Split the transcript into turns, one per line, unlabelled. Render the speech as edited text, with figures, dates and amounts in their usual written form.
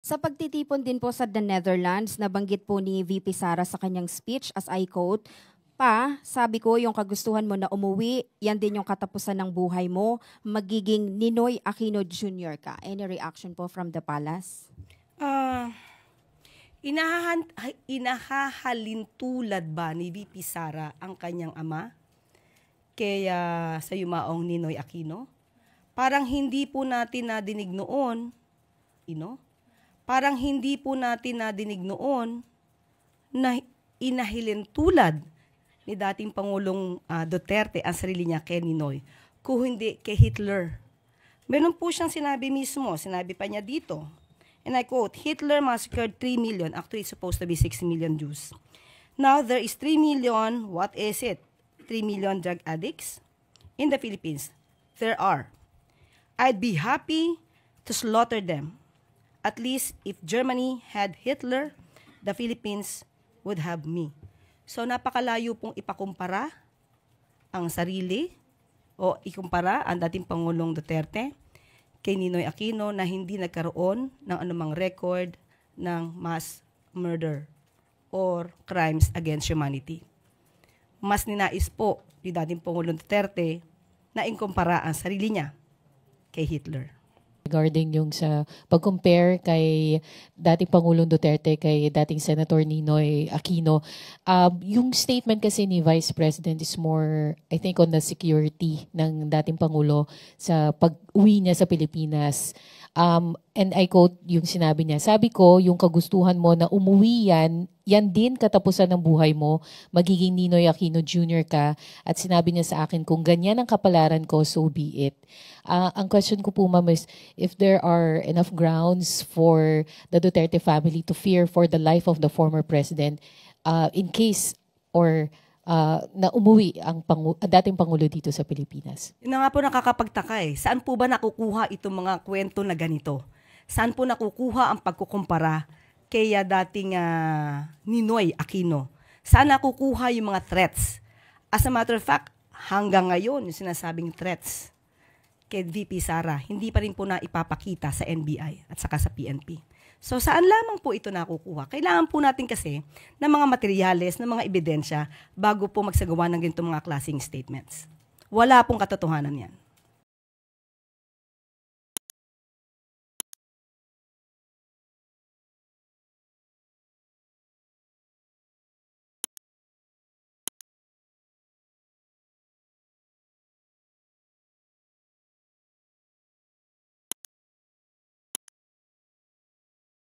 Sa pagtitipon din po sa the Netherlands, nabanggit po ni VP Sara sa kanyang speech, as I quote, sabi ko, yung kagustuhan mo na umuwi, yan din yung katapusan ng buhay mo, magiging Ninoy Aquino Jr. ka. Any reaction po from the palace?
Inahahalintulad ba ni VP Sara ang kanyang ama kaya sa yumaong Ninoy Aquino? Parang hindi po natin nadinig noon, parang hindi po natin nadinig noon na inahilintulad ni dating Pangulong Duterte ang sarili niya kay Ninoy, kung hindi kay Hitler. Meron po siyang sinabi mismo, sinabi pa niya dito, and I quote, Hitler massacred 3 million, actually it's supposed to be 6 million Jews. Now there is 3 million, what is it? 3 million drug addicts in the Philippines. There are. I'd be happy to slaughter them. At least if Germany had Hitler, the Philippines would have me. So napakalayo pong ipakumpara ang sarili o ikumpara ang dating Pangulong Duterte kay Ninoy Aquino na hindi nagkaroon ng anumang record ng mass murder or crimes against humanity. Mas ninais po ni dating Pangulong Duterte na ikumpara ang sarili niya kay Hitler.
Regarding yung sa pag-compare kay dating Pangulong Duterte kay dating Senator Ninoy Aquino, yung statement kasi ni Vice President is more, I think, on the security ng dating Pangulo sa pag-uwi niya sa Pilipinas. And I quote yung sinabi niya, sabi ko, yung kagustuhan mo na umuwi yan din katapusan ng buhay mo, magiging Ninoy Aquino Jr. ka. At sinabi niya sa akin, kung ganyan ang kapalaran ko, so be it. Ang question ko po, ma'am, is if there are enough grounds for the Duterte family to fear for the life of the former president in case or na umuwi ang dating Pangulo dito sa Pilipinas.
Yun na nga po nakakapagtaka eh. Saan po ba nakukuha itong mga kwento na ganito? Saan po nakukuha ang pagkukumpara kay dating Ninoy Aquino? Saan nakukuha yung mga threats? As a matter of fact, hanggang ngayon yung sinasabing threats kay VP Sara, hindi pa rin po na ipapakita sa NBI at saka sa PNP. So saan lamang po ito nakukuha? Kailangan po natin kasi ng mga materyales, ng mga ebidensya bago po magsagawa ng ganitong mga klaseng statements. Wala pong katotohanan yan.